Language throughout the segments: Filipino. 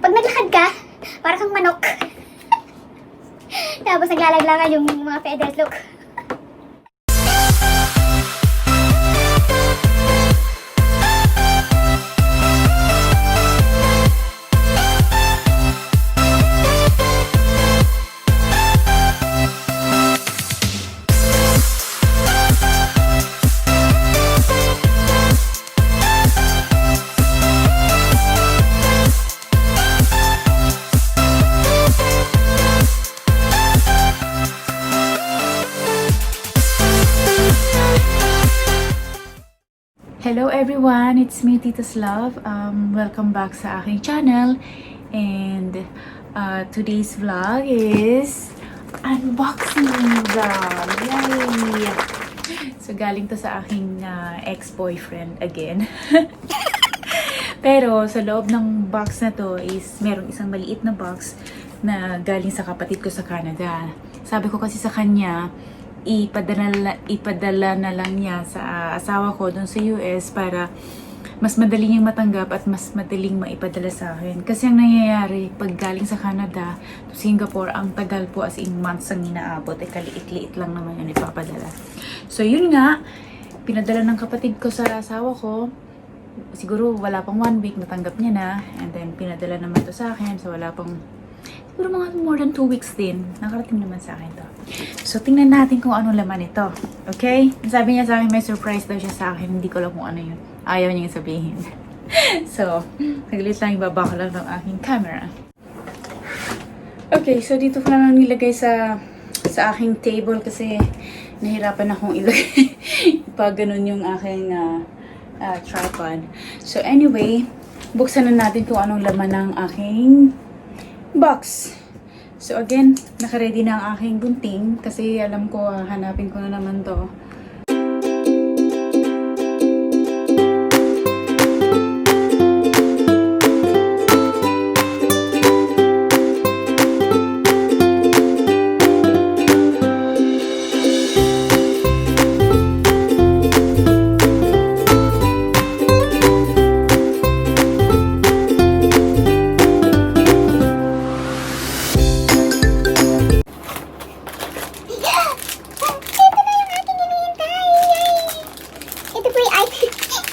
Pag naglakad ka, parang kang manok. Tapos naglalaglangan yung mga feathers, look. Hello everyone, it's me, Tita's Love. Welcome back sa aking channel. And today's vlog is unboxing vlog. Yay! So galing to sa aking ex-boyfriend again. Pero sa loob ng box na to is merong isang maliit na box na galing sa kapatid ko sa Canada. Sabi ko kasi sa kanya, ipadala na lang niya sa asawa ko doon sa US para mas madali niyang matanggap at mas madaling maipadala sa akin. Kasi ang nangyayari, pag galing sa Canada to Singapore, ang tagal po, as in months ang inaabot. Kaliit-liit lang naman yun ipapadala. So yun nga, pinadala ng kapatid ko sa asawa ko. Siguro wala pang 1 week, natanggap niya na. And then pinadala naman to sa akin. So wala pang, siguro mga more than 2 weeks din. Nakarating naman sa akin to. So, tingnan natin kung anong laman ito. Okay? Sabi niya sa akin, may surprise daw siya sa akin. Hindi ko lang kung ano yun. Ayaw niya sabihin. So, saglit lang, ibaba ko lang ng aking camera. Okay, so dito ko lang nilagay sa aking table kasi nahirapan akong ilagay. Pag ganun yung aking tripod. So, anyway, buksan na natin kung anong laman ng aking box. So again, naka-ready na ang aking gunting kasi alam ko hanapin ko na naman to.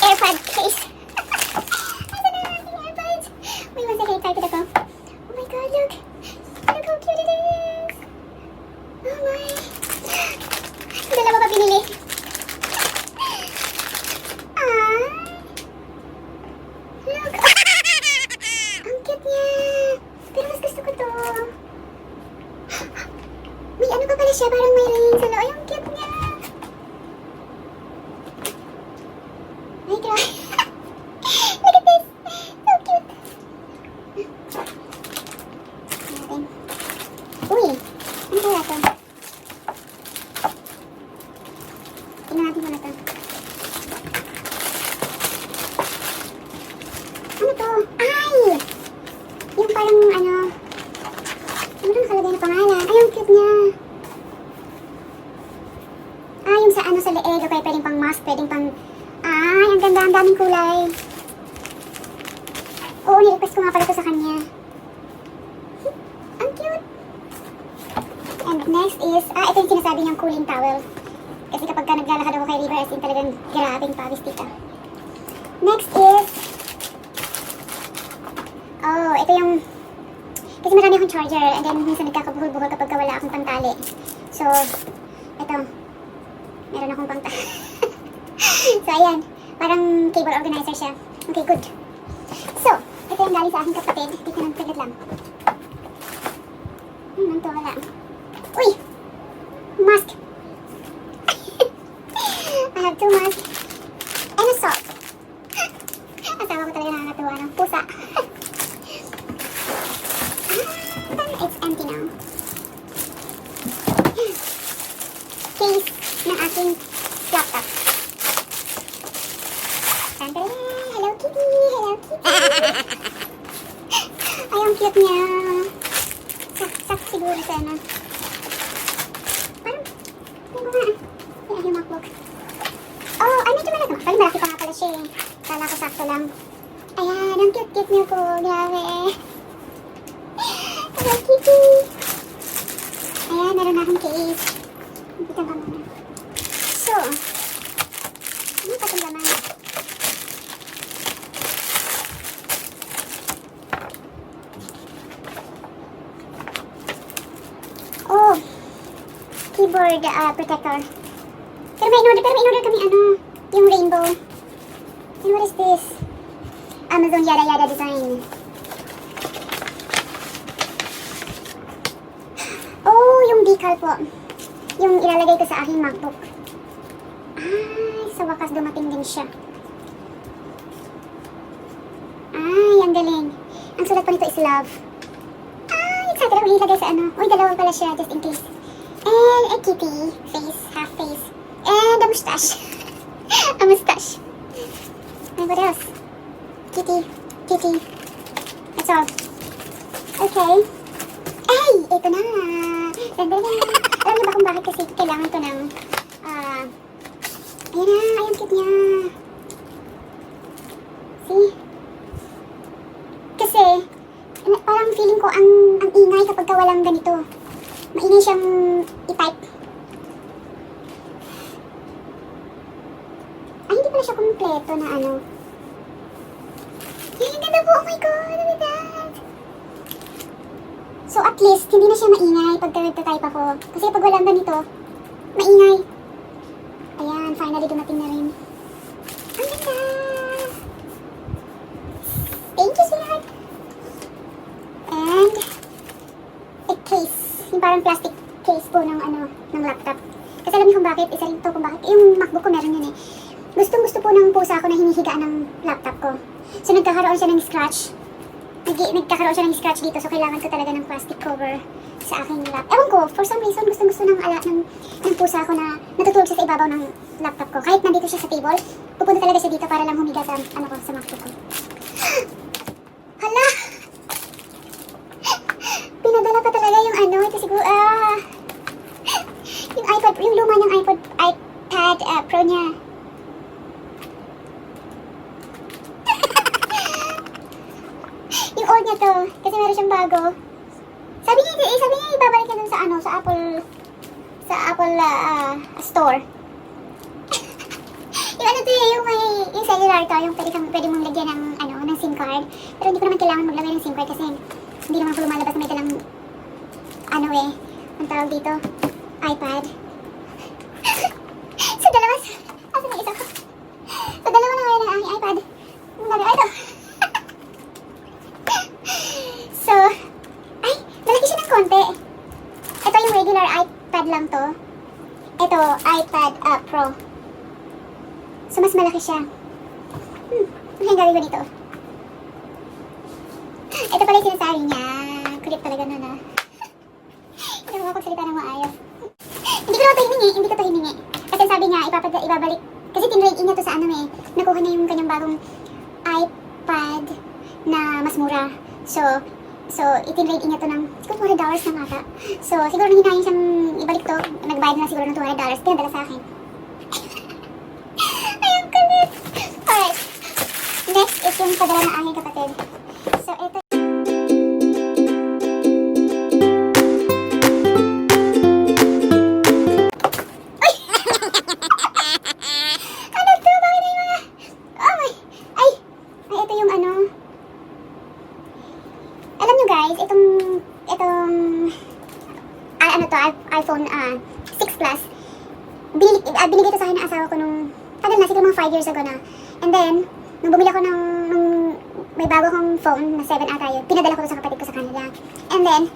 AirPod case. Asa na ang ating AirPods? Wait, one second, excited ako. Oh my god, look. Look how cute it is. Oh my. Dala mo pa pinili? Ah. Look. Ang cute niya. Pero mas gusto ko to. May ano pa pala siya, parang may ring sa loob. Ay, ang cute niya. Ay, grabe. Look at this. So cute. Natin. Uy, ano kaya to? Tingnan natin muna to. Ano to? Ay! Yung parang ano, ano nakalagay na pangalan? Ay, ang cute niya. Ah, yung sa ano sa leeg, okay, pwedeng pang mask, pwedeng pang... Ay, ang ganda, ang daming kulay. Oo, nirequest ko nga pala ito sa kanya. Ang cute. And next is, ito yung sinasabi niyang cooling towel. Kasi kapag ka naglalakad ako kay River, as in talagang grabing pawis, tita. Next is, ito yung, kasi marami akong charger, and then minsan nagkakabuhol-buhol kapag wala akong pantali. So, ito, meron akong pantali. So, ayan. Parang cable organizer siya. Okay, good. So, ito yung galing sa aking kapatid. Dito nang saglit lang. Nang to, wala. Uy! Mask! I have 2 masks. And a sock. Asawa ko talaga nakakatuwa ng pusa. It's empty now. Case ng aking laptop. Hello Kitty! Hello Kitty! Ay, ang cute niya. Sak siguro sana. Parang, ano ba nga? Ay, yung MacBook. Oh, ay, medyo malaki. Parang malaki pa nga pala siya eh. Kala ko sakto lang. Ayan, ang cute-cute niya po. Grabe. balikan pa muna. So, ano pa itong laman? Oh, keyboard protector. Pero may in-order kami yung rainbow. And what is this? Amazon yada yada design. Oh, yung decal po. Yung ilalagay ko sa aking MacBook. Ay, sa wakas dumating din siya. Ay, ang galing. Ang sulat po nito is love. Ay, excited ako ilagay sa ano. Uy, dalawa pala siya, just in case. And a kitty face, half face. And a mustache. A mustache. And what else? Kitty. That's all. Okay. Ay, ito na. Alam niyo ba kung bakit kasi kailangan ko ng, ayan na, ay, ang cute niya. See? Kasi, parang feeling ko ang ingay kapag walang ganito. Maingay siyang i-type. Ay, hindi pala siya kompleto na ano. Ay, ang ganda po, oh my god, look at that. So at least, hindi na siya maingay pagka nagtatype ako. Kasi pag walang ganito, maingay. Ayan, finally dumating na rin. Ang ganda! Thank you, sweetheart! And, a case. Yung parang plastic case po ng laptop. Kasi alam niyo kung bakit, isa rin to kung bakit. Yung MacBook ko meron yun eh. Gustong-gusto po ng pusa ko na hinihigaan ng laptop ko. So nagkakaroon siya ng scratch. Nagkakaroon siya ng scratch dito, so kailangan ko talaga ng plastic cover sa aking laptop. Ewan ko, for some reason, gustong-gusto ng pusa ko na natutulog siya sa ibabaw ng laptop ko. Kahit nandito siya sa table, pupunta talaga siya dito para lang humiga sa, sa MacBook ko. Hala! Pinadala pa talaga yung ito siguro, yung iPad, yung luma niyang iPad Pro niya. Yung old niya to, kasi meron siyang bago. Sabi niya ibabalik niya dun sa Apple store. yung cellular to, yung pwede mong lagyan ng SIM card. Pero hindi ko naman kailangan maglagay ng SIM card kasi hindi naman ako lumalabas na may dalang ang tawag dito, iPad. Sa dalawa, asa na isa ko? Sa dalawa na ngayon ang aking iPad. Ito. So, ay, malaki siya ng konti. Ito yung regular iPad lang to. Ito, iPad Pro. So, mas malaki siya. Ano yung gawin ko dito? Ito pala yung sinasabi niya. Kulit talaga na na. Hindi ko makapagsalita ng maayos. Hindi ko to hiningi. Kasi sabi niya, ibabalik. Kasi tinrade in niya to sa nakuha niya yung kanyang bagong iPad na mas mura. So, itinrade in niya to ng $200 na ata. So, siguro hinahin siyang ibalik to. Nagbayad na siguro ng $200. Pinadala sa akin. Ay, ang kulit. Alright. Next is yung padala na aking kapatid. So, ito. Ay! Ano to? Bakit na yung mga... Oh my... Ay, ito yung alam nyo guys, itong iPhone 6 Plus, binigay ito sa akin ng asawa ko nung, tagal na, siguro mga 5 years ago na. And then, nung bumili ako nung may bago akong phone, na 7 ata yun, pinadala ko to sa kapatid ko sa Canada. And then,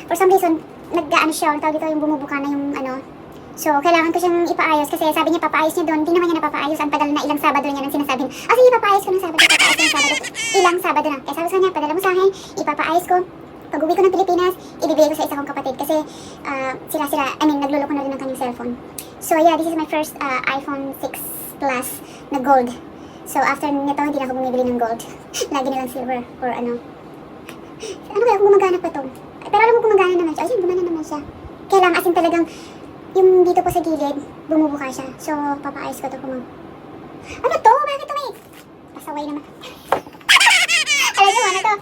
for some reason, siya, tawag dito yung bumubuka na yung so, kailangan ko siyang ipaayos kasi sabi niya papaayos niya doon, hindi naman niya napapaayos, ang tagal na ilang Sabado niya nang sinasabi, sige, ipapaayos ko ng Sabado, ilang Sabado na. Kaya sabi ko sa kanya, padala mo sa akin, ipapaayos ko. Pag uwi ko ng Pilipinas, ibibigay ko sa isa kong kapatid kasi nagluloko na rin ng kanyang cellphone. So yeah, this is my first iPhone 6 Plus na gold. So after nito, hindi na ako bumibili ng gold. Lagi na lang silver or ano kaya kung gumagana pa to. Pero alam mo gumagana naman siya. Ayun, gumana naman siya. Kaya lang, as in talagang yung dito po sa gilid, bumubuka siya. So, papaayos ko to kung ano to? Bakit to may pasaway naman. Alam niyo, ano to?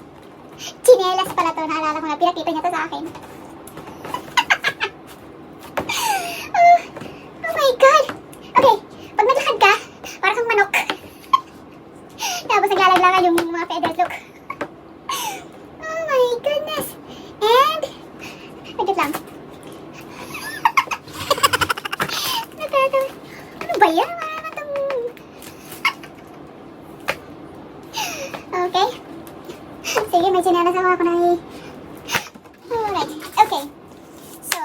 Chinelas pala to. Naalala ko na, pinakita niya to sa akin. my God! Okay, pag naglakad ka, parang kang manok. Tapos naglalaglagan yung mga feathers, look. Oh my goodness! And, wait lang. Nakatawa. Ano ba yan? Parang itong... Okay. Sige, may chinelas ako na Alright, okay. So,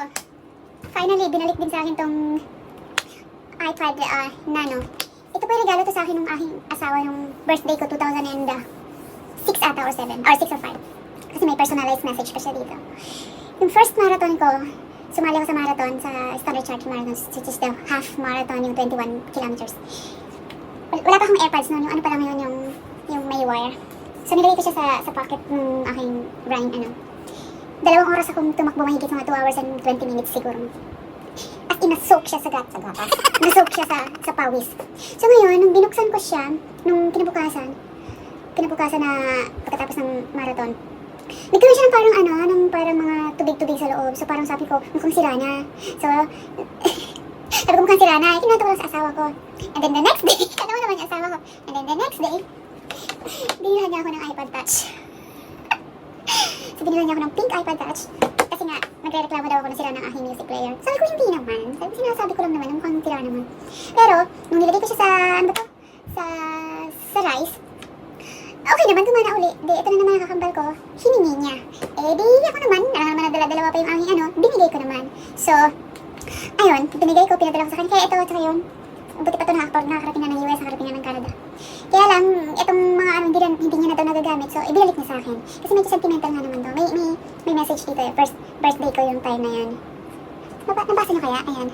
finally, binalik din sa akin tong iPad Nano. Ito po yung regalo to sa akin ng aking asawa yung birthday ko, 2006 ata or 7, or 6 or 5. Kasi may personalized message pa siya dito. Yung first marathon ko, sumali ako sa marathon, sa Standard Chartered Marathon, which is the half marathon, yung 21 kilometers. Wala pa akong AirPods noon, yung ano pa lang yun, yung may wire. So, nilagay ko siya sa pocket ng aking grind, 2 oras akong tumakbo, mahigit mga 2 hours and 20 minutes siguro. At inasoak siya sa gatas. Nasoak siya sa pawis. So ngayon, nung binuksan ko siya, nung kinabukasan na pagkatapos ng marathon, nagkaroon siya ng parang ng parang mga tubig-tubig sa loob. So parang sabi ko, mukhang sira na. So, sabi ko mukhang sira na. Ikinanta ko lang sa asawa ko. And then the next day, katawa naman yung asawa ko. And then the next day, binilhan niya ako ng iPad Touch. So binilhan niya ako ng pink iPad Touch. Kasi nga, nagre-reklamo daw ako na sira ng aking music player. Sabi ko, hindi naman. Sinasabi ko lang naman, mukhang sira naman. Pero, nung nilagay ko siya sa, sa rice, okay naman, gumana uli. Di, ito na naman nakakambal ko. Hiningi niya. Eh, di ako naman, naman nadala-dalawa pa yung aking binigay ko naman. So, ayun, binigay ko, pinadala ko sa kanya. Kaya ito, tsaka yun. Buti pa ito nakakarating na ng US, nakarating na ng Canada. Kaya lang, itong mga hindi niya na daw nagagamit. So, ibinalik niya sa akin. Kasi medyo sentimental nga naman daw. May message dito eh. First birthday ko yung time na yan. Nabasa niyo kaya? Ayan.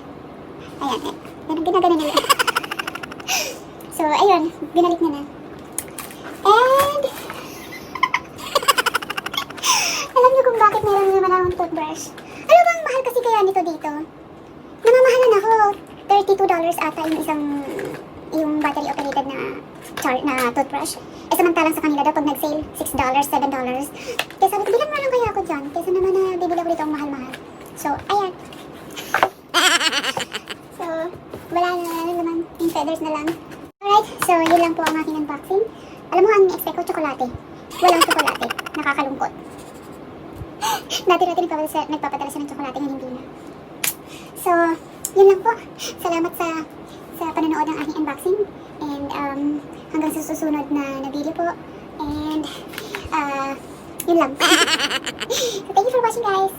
Ayan. Ginagano na lang. So, ayun. Binalik niya na. And, alam niyo kung bakit meron naman akong toothbrush? Ano bang mahal kasi kaya nito dito? Namamahalan ako. $32 ata yung battery operated na toothbrush. Eh samantalang sa kanila daw pag nag-sale, $6, $7. Kaya sabi ko, bilang na lang kaya ako dyan. Kaysa naman na bibili ako dito ang mahal-mahal. So, ayan. So, wala na naman. Yung feathers na lang. Alright, so yun lang po ang aking unboxing. Alam mo, ang expect ko, tsokolate. Walang tsokolate. Nakakalungkot. Dati-dati nagpapadala siya ng tsokolate, ngayon hindi na. So, yun lang po. Salamat sa panonood ng aking unboxing. And hanggang sa susunod na video po. And yun lang. So, thank you for watching, guys.